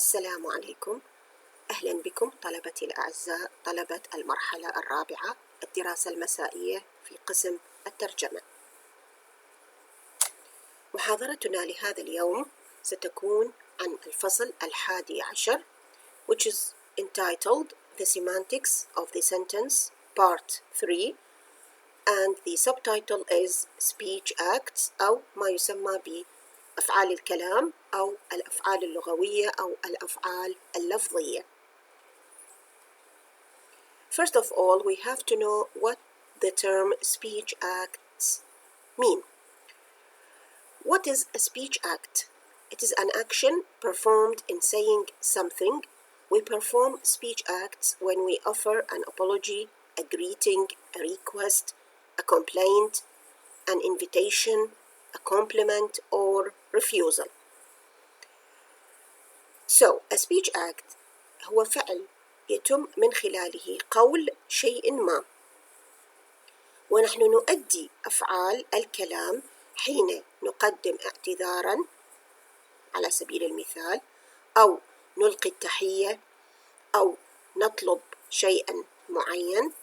السلام عليكم. أهلا بكم طلبتي الأعزاء طلبة المرحلة الرابعة الدراسة المسائية في قسم الترجمة. محاضرتنا لهذا اليوم ستكون عن الفصل 11 which is entitled The Semantics of the Sentence Part 3 and the subtitle is Speech Acts أو ما يسمى بأفعال الكلام أو الأفعال اللغوية أو الأفعال اللفظية. First of all, we have to know what the term speech acts mean. What is a speech act? It is an action performed in saying something. We perform speech acts when we offer an apology, a greeting, a request, a complaint, an invitation, a compliment, or refusal. So, a speech act هو فعل يتم من خلاله قول شيء ما، ونحن نؤدي أفعال الكلام حين نقدم اعتذاراً على سبيل المثال، أو نلقي التحية، أو نطلب شيئاً معين،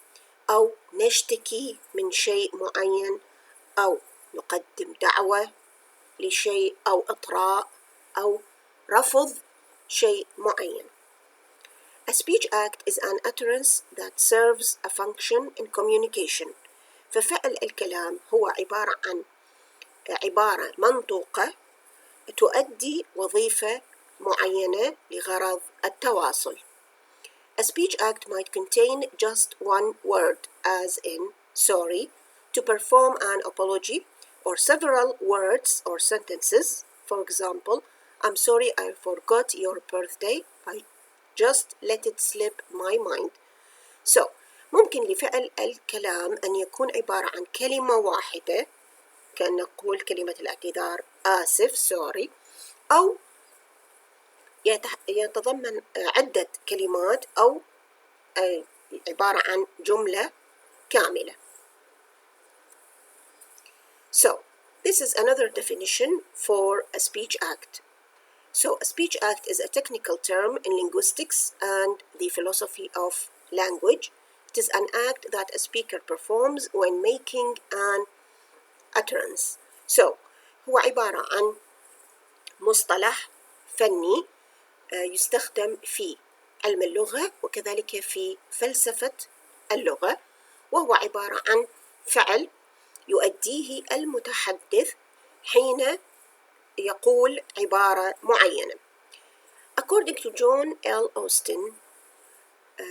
أو نشتكي من شيء معين، أو نقدم دعوة لشيء أو إطراء أو رفض شيء معين. A speech act is an utterance that serves a function in communication. ففعل الكلام هو عبارة عن عبارة منطوقة تؤدي وظيفة معينة لغرض التواصل. A speech act might contain just one word, as in sorry, to perform an apology, or several words or sentences. For example, I'm sorry I forgot your birthday. I just let it slip my mind. So, ممكن لفعل الكلام أن يكون عبارة عن كلمة واحدة، كأن نقول كلمة الاعتذار آسف sorry، أو يتضمن عدة كلمات أو عبارة عن جملة كاملة. So, this is another definition for a speech act. So, a speech act is a technical term in linguistics and the philosophy of language. It is an act that a speaker performs when making an utterance. So, هو عبارة عن مصطلح فني يستخدم في علم اللغة وكذلك في فلسفة اللغة، وهو عبارة عن فعل يؤديه المتحدث حين يقول عبارة معينة. According to John L. Austin,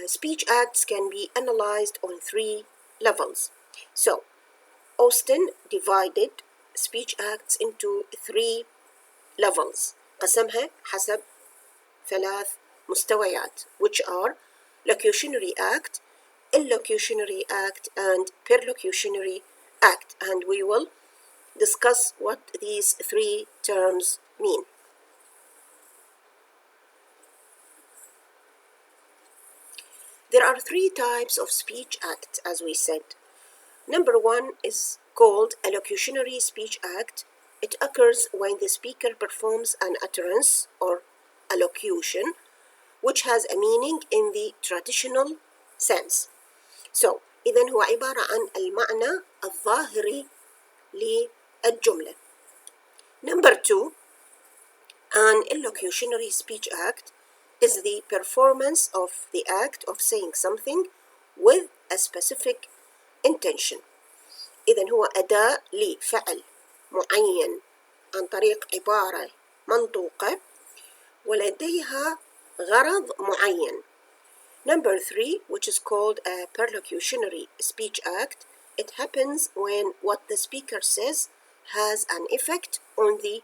speech acts can be analyzed on 3 levels. So, Austin divided speech acts into 3 levels. قسمها حسب 3 مستويات, which are locutionary act, illocutionary act, and perlocutionary act. And we will discuss what these 3 terms mean. There are 3 types of speech acts, as we said. Number 1 is called a locutionary speech act. It occurs when the speaker performs an utterance or allocution which has a meaning in the traditional sense. So, إذن هو عبارة عن المعنى الظاهري للجملة. Number 2, an illocutionary speech act is the performance of the act of saying something with a specific intention. إذن هو أداة لفعل معين عن طريق عبارة منطوقة ولديها غرض معين. Number 3, which is called a perlocutionary speech act, it happens when what the speaker says has an effect on the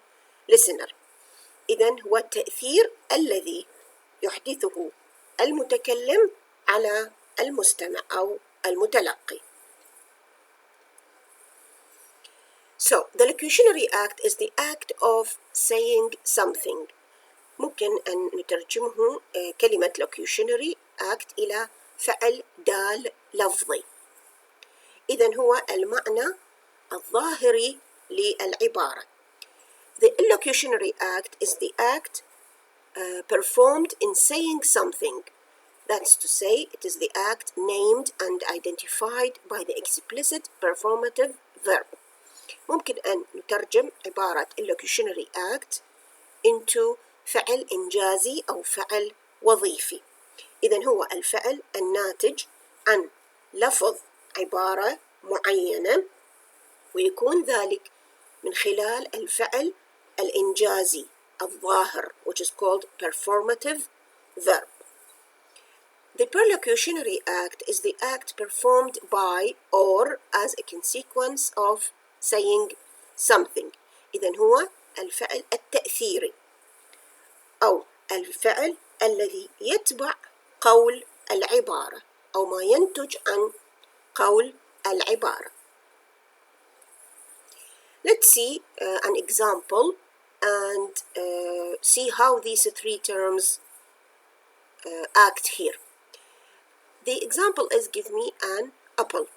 listener. إذن هو التأثير الذي يحدثه المتكلم على المستمع أو المتلقي. So, the locutionary act is the act of saying something. ممكن أن نترجمه كلمة locutionary act إلى فعل دال لفظي. إذن هو المعنى الظاهري للعبارة. The illocutionary act is the act performed in saying something. That's to say, it is the act named and identified by the explicit performative verb. ممكن أن نترجم عبارة illocutionary act into فعل إنجازي أو فعل وظيفي. إذن هو الفعل الناتج عن لفظ عبارة معينة، ويكون ذلك من خلال الفعل الإنجازي الظاهر, which is called performative verb. The perlocutionary act is the act performed by or as a consequence of saying something. إذن هو الفعل التأثيري أو الفعل الذي يتبع قول العبارة أو ما ينتج عن قول العبارة. Let's see an example and see how these three terms act here. The example is give me an apple.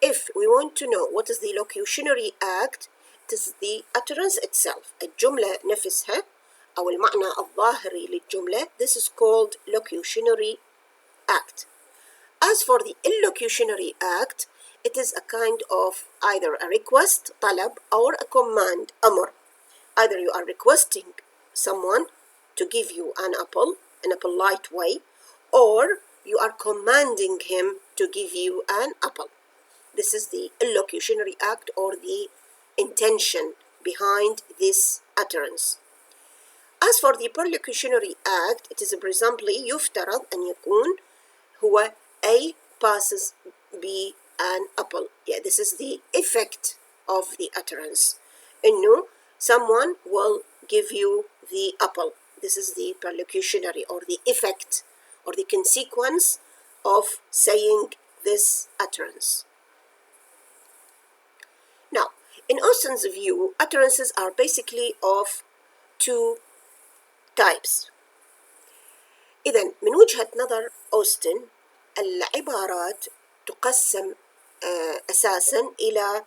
If we want to know what is the locutionary act, it is the utterance itself. الجملة نفسها أو المعنى الظاهري للجملة. This is called locutionary act. As for the illocutionary act, it is a kind of either a request, طلب, or a command, أمر. Either you are requesting someone to give you an apple in a polite way, or you are commanding him to give you an apple. This is the illocutionary act or the intention behind this utterance. As for the perlocutionary act, it is presumably يفترض أن يكون هو A passes B an apple. Yeah, this is the effect of the utterance. إنه someone will give you the apple. This is the perlocutionary or the effect or the consequence of saying this utterance. Now, in Austin's view, utterances are basically of two types. إذن من وجهة نظر أوستن العبارات تقسم أساساً إلى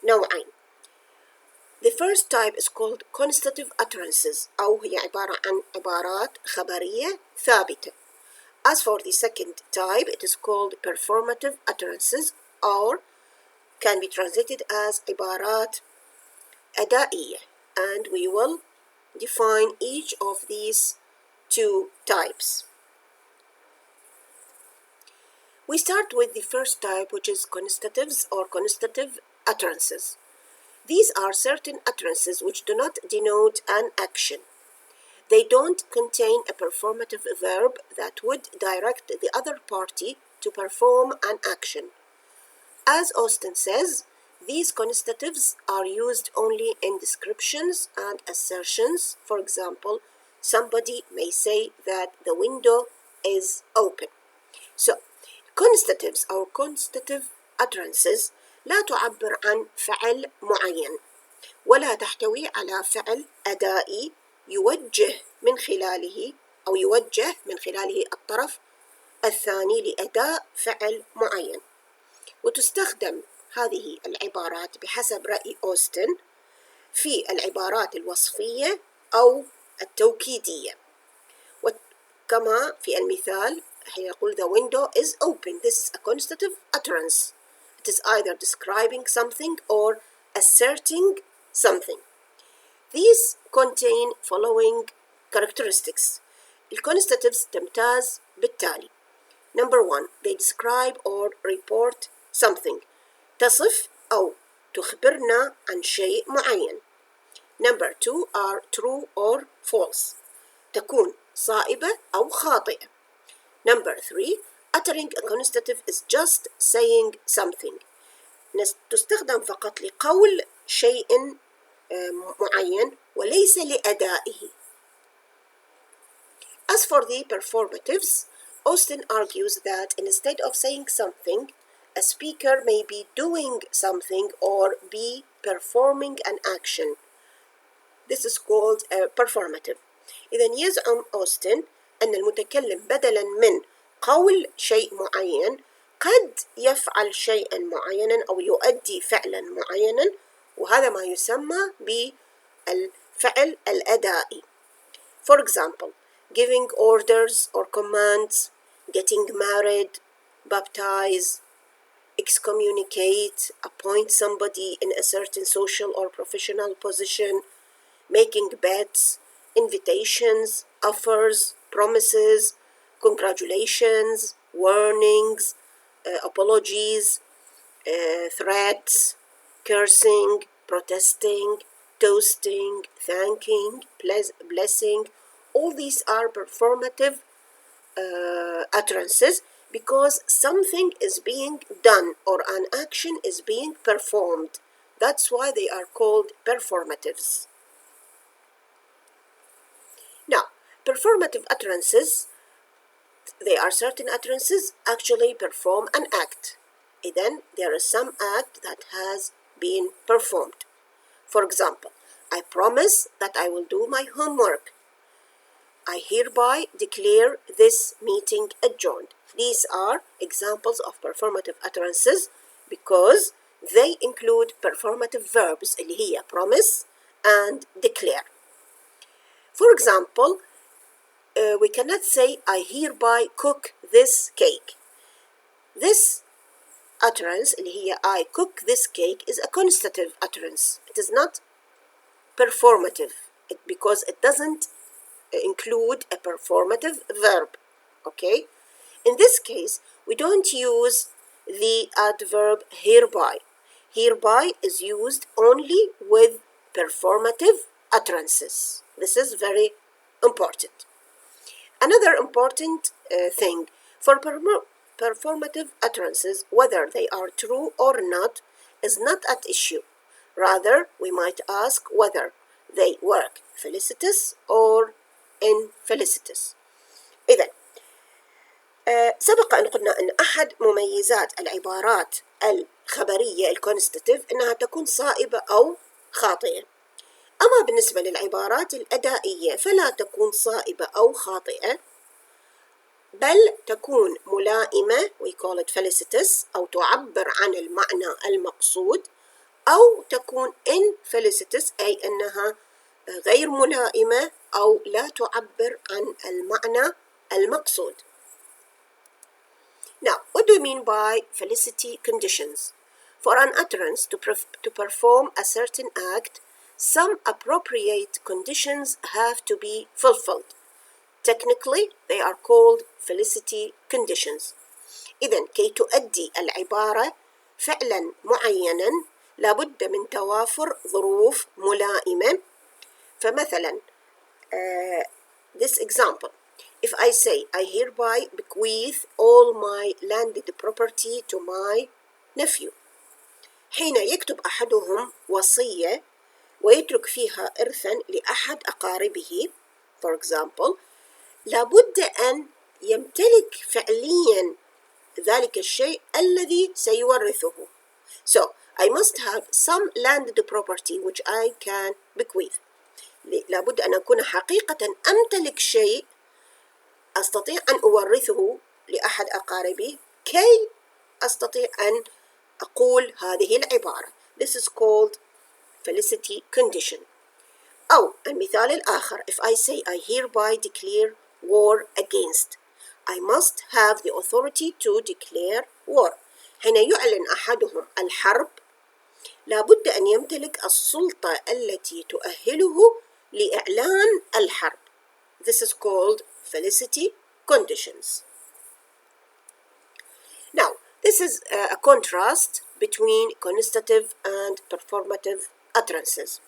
نوعين. The first type is called constitutive utterances أو هي عبارة عن عبارات خبرية ثابتة. As for the second type, it is called performative utterances or can be translated as عبارات أدائية, and we will define each of these two types. We start with the first type, which is constitutives or constitutive utterances. These are certain utterances which do not denote an action. They don't contain a performative verb that would direct the other party to perform an action. As Austin says, these constitutives are used only in descriptions and assertions. For example, somebody may say that the window is open. So, constitutives or constitutive utterances لا تعبر عن فعل معين ولا تحتوي على فعل أدائي يوجه من خلاله الطرف الثاني لأداء فعل معين. وتستخدم هذه العبارات بحسب رأي أوستن في العبارات الوصفية أو التوكيدية. وكما في المثال حين يقول the window is open. This is a constitutive utterance. It is either describing something or asserting something. These contain following characteristics. الconstitutives تمتاز بالتالي. Number 1, they describe or report something. تصف أو تخبرنا عن شيء معين. Number 2 are true or false. تكون صائبة أو خاطئة. Number 3, uttering a constitutive is just saying something. تستخدم فقط لقول شيء معين وليس لأدائه. As for the performatives, Austin argues that instead of saying something, a speaker may be doing something or be performing an action. This is called a performative. إذن يزعم أوستن أن المتكلم بدلاً من قول شيء معين قد يفعل شيئاً معيناً أو يؤدي فعلاً معيناً، وهذا ما يسمى بالفعل الأدائي. For example, giving orders or commands, getting married, baptize, excommunicate, appoint somebody in a certain social or professional position, making bets, invitations, offers, promises, congratulations, warnings, apologies, threats, cursing, protesting, toasting, thanking, blessing. All these are performative utterances because something is being done or an action is being performed. That's why they are called performatives. Now, performative utterances, they are certain utterances actually perform an act. And then there is some act that has been performed. For example, I promise that I will do my homework. I hereby declare this meeting adjourned. These are examples of performative utterances because they include performative verbs اللي هي promise and declare. For example, we cannot say I hereby cook this cake. This utterance اللي هي I cook this cake is a constative utterance. It is not performative because it doesn't include a performative verb. Okay? In this case, we don't use the adverb hereby. Hereby is used only with performative utterances. This is very important. Another important thing for performative utterances, whether they are true or not, is not at issue. Rather, we might ask whether they work felicitous or infelicitous. إذن سبق أن قلنا أن أحد مميزات العبارات الخبرية الكونستاتيف أنها تكون صائبة أو خاطئة. أما بالنسبة للعبارات الأدائية فلا تكون صائبة أو خاطئة، بل تكون ملائمة we call it felicitous أو تعبر عن المعنى المقصود، أو تكون infelicitous أي أنها غير ملائمة أو لا تعبر عن المعنى المقصود. Now, what do we mean by felicity conditions? For an utterance to perform a certain act, some appropriate conditions have to be fulfilled. Technically, they are called felicity conditions. إذن كي تؤدي العبارة فعلا معينا لابد من توافر ظروف ملائمة. فمثلا this example, if I say I hereby bequeath all my landed property to my nephew، حين يكتب أحدهم وصية ويترك فيها إرثا لأحد أقاربه for example، لابد أن يمتلك فعليا ذلك الشيء الذي سيورثه. So I must have some landed property which I can bequeath. لابد أن أكون حقيقة أمتلك شيء أستطيع أن أورثه لأحد أقاربي كي أستطيع أن أقول هذه العبارة. This is called felicity condition. أو المثال الآخر, if I say I hereby declare war against, I must have the authority to declare war. حين يعلن أحدهم الحرب لابد أن يمتلك السلطة التي تؤهله لإعلان الحرب. This is called felicity conditions. Now, this is a contrast between constative and performative utterances.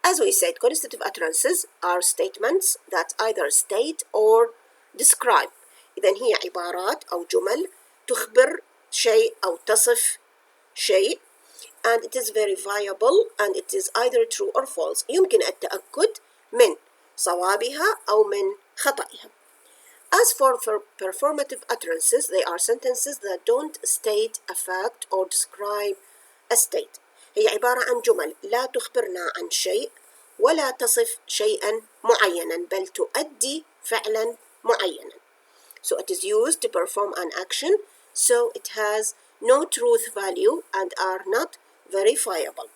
As we said, constative utterances are statements that either state or describe. إذن هي عبارات أو جمل تخبر شيء أو تصف شيء and it is verifiable and it is either true or false. يمكن التأكد من صوابها أو من خطئها. As for performative utterances, they are sentences that don't state a fact or describe a state. هي عبارة عن جمل لا تخبرنا عن شيء ولا تصف شيئا معينا بل تؤدي فعلا معينا. So it is used to perform an action, so it has no truth value and are not verifiable.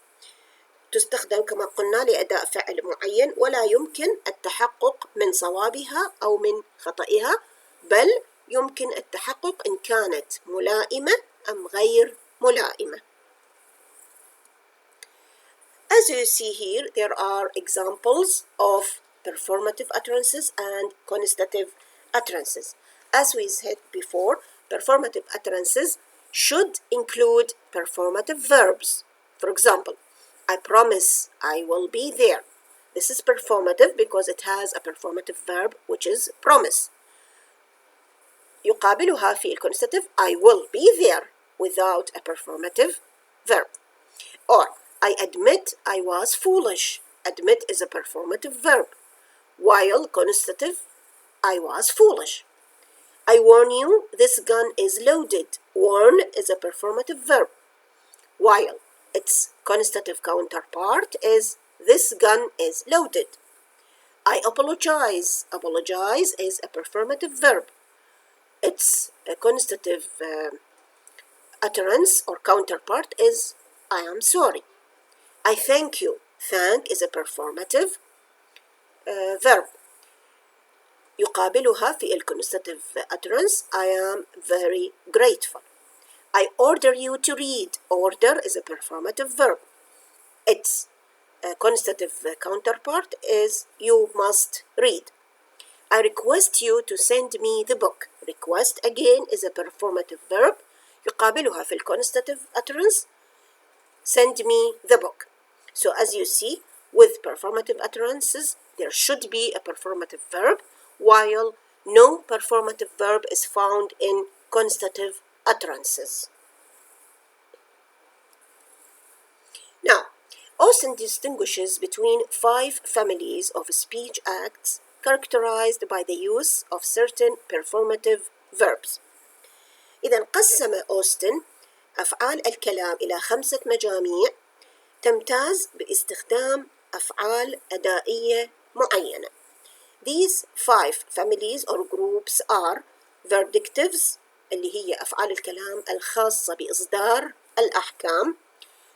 تستخدم كما قلنا لأداء فعل معين، ولا يمكن التحقق من صوابها أو من خطئها، بل يمكن التحقق إن كانت ملائمة أم غير ملائمة. As you see here, there are examples of performative utterances and constative utterances. As we said before, performative utterances should include performative verbs. For example, I promise I will be there. This is performative because it has a performative verb which is promise. يقابلها في الconstative I will be there without a performative verb. Or I admit I was foolish. Admit is a performative verb, while constative I was foolish. I warn you this gun is loaded. Warn is a performative verb, while its constative counterpart is this gun is loaded. I apologize. Apologize is a performative verb. Its constative utterance or counterpart is I am sorry. I thank you. Thank is a performative verb. يقابلها في الconstative utterance I am very grateful. I order you to read. Order is a performative verb. Its constative counterpart is you must read. I request you to send me the book. Request again is a performative verb. يقابلها في الconstative utterance send me the book. So as you see, with performative utterances, there should be a performative verb, while no performative verb is found in constative utterances. Now, Austin distinguishes between 5 families of speech acts characterized by the use of certain performative verbs. إذا قسم أوستن أفعال الكلام إلى 5 مجاميع تمتاز باستخدام أفعال أدائية معينة. These 5 families or groups are verdictives اللي هي أفعال الكلام الخاصة بإصدار الأحكام.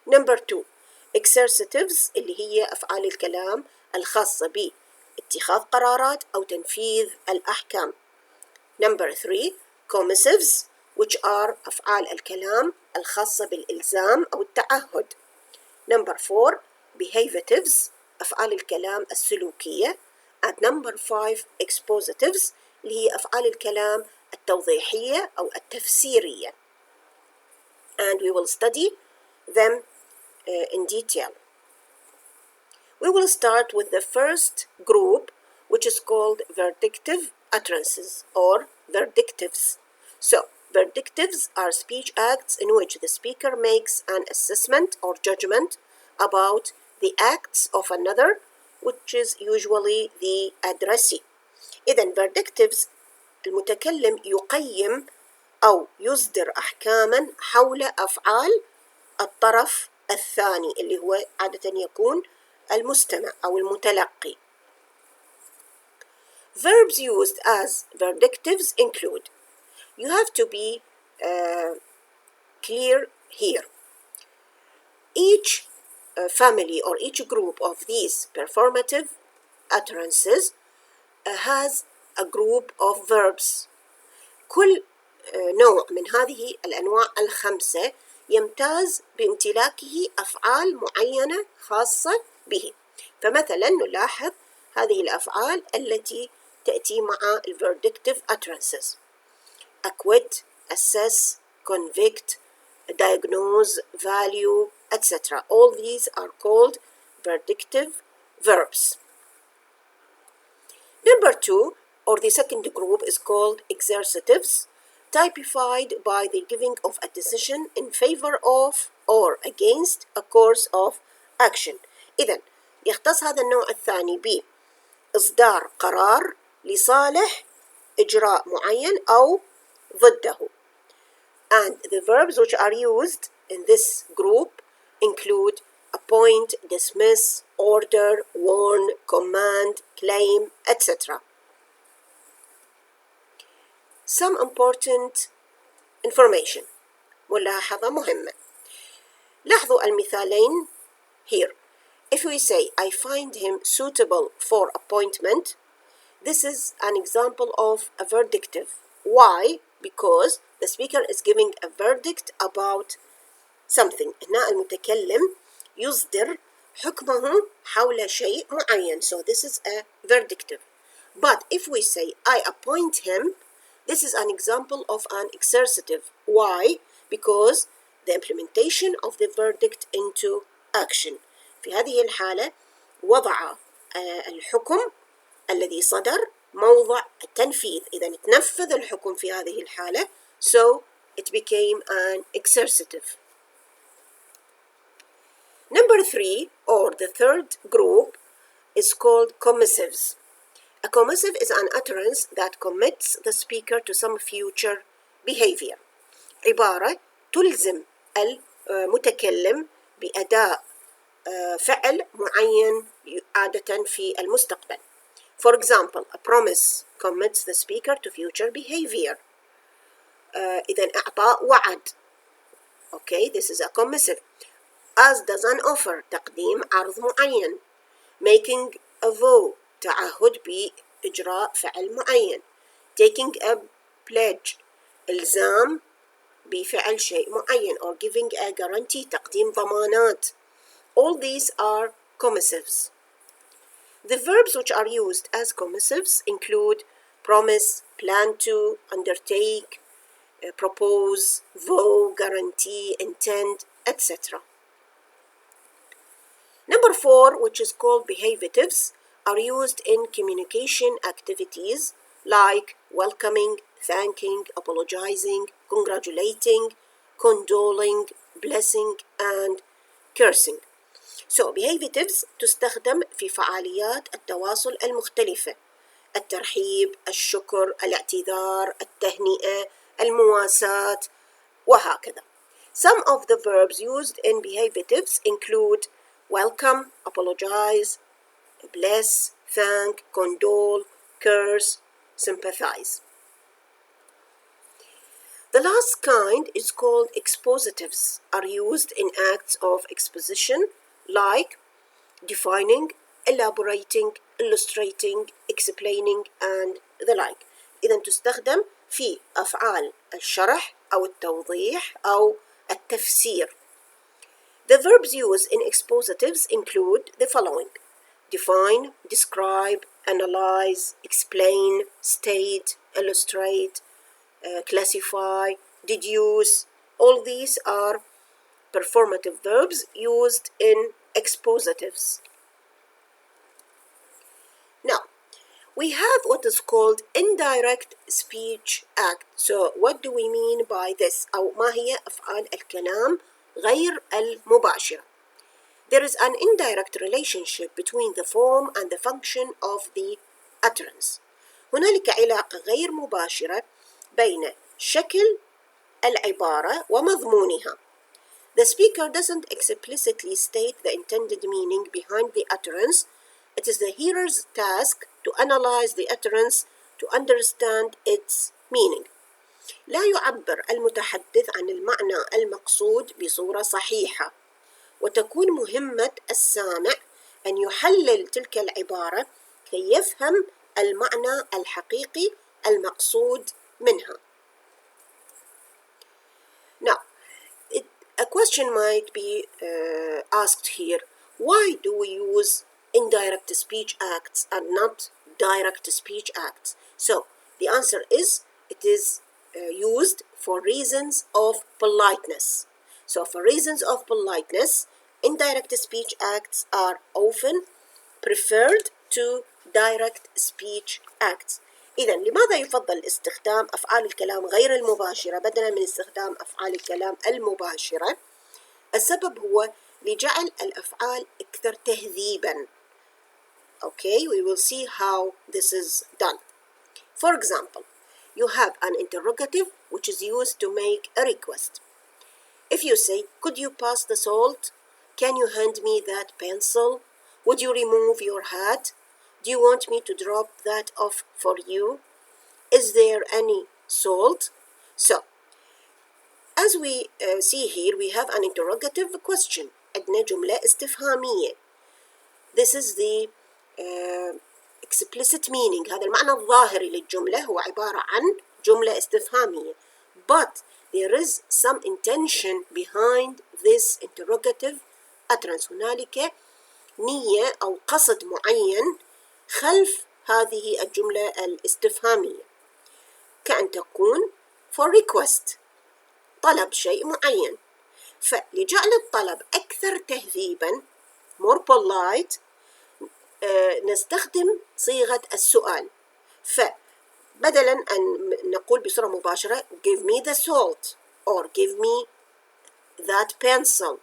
Number 2 exercitives اللي هي أفعال الكلام الخاصة باتخاذ قرارات أو تنفيذ الأحكام. Number 3 commissives which are أفعال الكلام الخاصة بالإلزام أو التعهد. Number 4 behavatives أفعال الكلام السلوكية. And number 5 expositives اللي هي أفعال الكلام التوضيحية أو التفسيرية. And we will study them in detail. We will start with the first group, which is called verdictive utterances or verdictives. So, verdictives are speech acts in which the speaker makes an assessment or judgment about the acts of another, which is usually the addressee. إذن verdictives المتكلم يقيم أو يصدر أحكاما حول أفعال الطرف الثاني اللي هو عادة يكون المستمع أو المتلقي. Verbs used as verdictives include. You have to be clear here. Each family or each group of these performative utterances has a group of verbs. كل نوع من هذه الأنواع الخمسة يمتاز بامتلاكه أفعال معينة خاصة به. فمثلا نلاحظ هذه الأفعال التي تأتي مع verdictive utterances: acquit, assess, convict, diagnose, value, etc. All these are called verdictive verbs. Number 2, or the second group, is called exercitives, typified by the giving of a decision in favor of or against a course of action. إذن يختص هذا النوع الثاني بإصدار قرار لصالح إجراء معين أو ضده. And the verbs which are used in this group include appoint, dismiss, order, warn, command, claim, etc. Some important information. ملاحظة مهمة. لاحظوا المثالين here. If we say, I find him suitable for appointment, this is an example of a verdictive. Why? Because the speaker is giving a verdict about something. هنا المتكلم يصدر حكمه حول شيء معين. So this is a verdictive. But if we say, I appoint him, this is an example of an exercitive. Why? Because the implementation of the verdict into action. في هذه الحالة وضع الحكم الذي صدر موضع التنفيذ. إذا تنفذ الحكم في هذه الحالة. So it became an exercitive. Number 3, or the third group, is called commissives. A commissive is an utterance that commits the speaker to some future behavior. عبارة تلزم المتكلم بأداء فعل معين عادة في المستقبل. For example, a promise commits the speaker to future behavior. إذن إعطاء وعد. Okay, this is a commissive. As does an offer, تقديم عرض معين. Making a vow, تعهد بإجراء فعل معين. Taking a pledge, إلزام بفعل شيء معين. Or giving a guarantee, تقديم ضمانات. All these are commissives. The verbs which are used as commissives include promise, plan to, undertake, propose, vow, guarantee, intend, etc. Number 4, which is called behavatives, are used in communication activities like welcoming, thanking, apologizing, congratulating, condoling, blessing, and cursing. So behavatives تستخدم في فعاليات التواصل المختلفة. الترحيب، الشكر، الاعتذار، التهنئة، المواساة، وهكذا. Some of the verbs used in behavatives include welcome, apologize, bless, thank, condole, curse, sympathize. The last kind is called expositives, are used in acts of exposition like defining, elaborating, illustrating, explaining, and the like. إذا تستخدم في أفعال الشرح أو التوضيح أو التفسير. The verbs used in expositives include the following: define, describe, analyze, explain, state, illustrate, classify, deduce. All these are performative verbs used in expositives. Now, we have what is called indirect speech act. So what do we mean by this? أو ما هي أفعال الكلام غير المباشرة? There is an indirect relationship between the form and the function of the utterance. هنالك علاقة غير مباشرة بين شكل العبارة ومضمونها. The speaker doesn't explicitly state the intended meaning behind the utterance. It is the hearer's task to analyze the utterance to understand its meaning. لا يعبر المتحدث عن المعنى المقصود بصورة صحيحة، وتكون مهمة السامع أن يحلل تلك العبارة كي يفهم المعنى الحقيقي المقصود منها. Now, a question might be asked here: why do we use indirect speech acts and not direct speech acts? So the answer is it is used for reasons of politeness. So for reasons of politeness, indirect speech acts are often preferred to direct speech acts. إذا لماذا يفضل استخدام أفعال الكلام غير المباشرة بدلاً من استخدام أفعال الكلام المباشرة؟ السبب هو لجعل الأفعال أكثر تهذيباً. Okay, we will see how this is done. For example, you have an interrogative which is used to make a request. If you say, could you pass the salt? Can you hand me that pencil? Would you remove your hat? Do you want me to drop that off for you? Is there any salt? So, as we see here, we have an interrogative question. عندنا جملة استفهامية. This is the explicit meaning. هذا المعنى الظاهري للجملة، هو عبارة عن جملة استفهامية. But there is some intention behind this interrogative utterance. هنالك نية أو قصد معين خلف هذه الجملة الاستفهامية، كأن تكون for request، طلب شيء معين. فلجعل الطلب أكثر تهذيبا more polite نستخدم صيغة السؤال. فبدلا أن نقول بصورة مباشرة give me the salt or give me that pencil,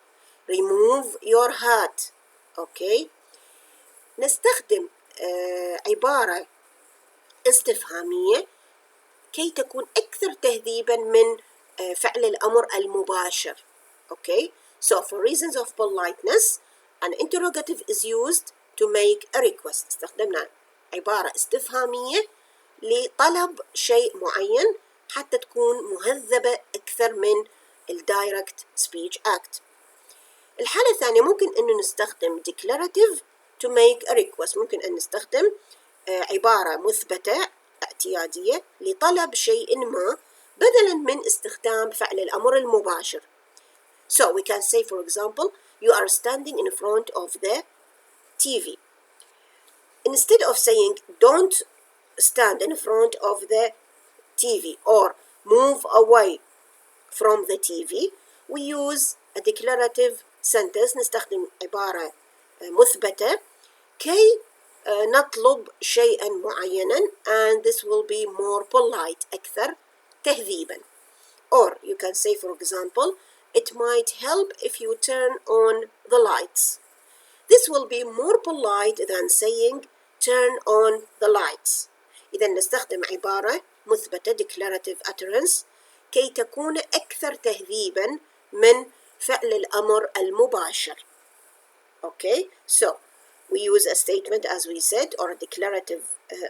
remove your hat. أوكي، نستخدم عبارة استفهامية كي تكون أكثر تهذيبا من فعل الأمر المباشر. أوكي، so for reasons of politeness an interrogative is used to make a request. استخدمنا عبارة استفهامية لطلب شيء معين حتى تكون مهذبة أكثر من الدايركت speech act. الحالة الثانية ممكن أنه نستخدم declarative to make a request. ممكن أن نستخدم عبارة مثبتة اعتيادية لطلب شيء ما بدلا من استخدام فعل الأمر المباشر. So we can say, for example, you are standing in front of the TV. Instead of saying don't stand in front of the TV or move away from the TV, we use a declarative sentence. نستخدم عبارة مثبتة كي نطلب شيئا معينا and this will be more polite، أكثر تهذيبا. Or you can say, for example, it might help if you turn on the lights. This will be more polite than saying turn on the lights. إذا نستخدم عبارة مثبتة declarative utterance كي تكون أكثر تهذيبا من فعل الأمر المباشر. Okay, so we use a statement, as we said, or a declarative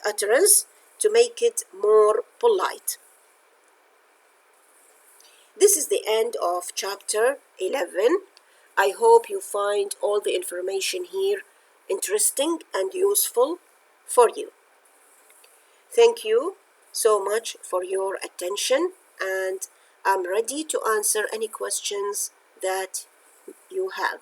utterance to make it more polite. This is the end of chapter 11. I hope you find all the information here interesting and useful for you. Thank you so much for your attention, and I'm ready to answer any questions that you have.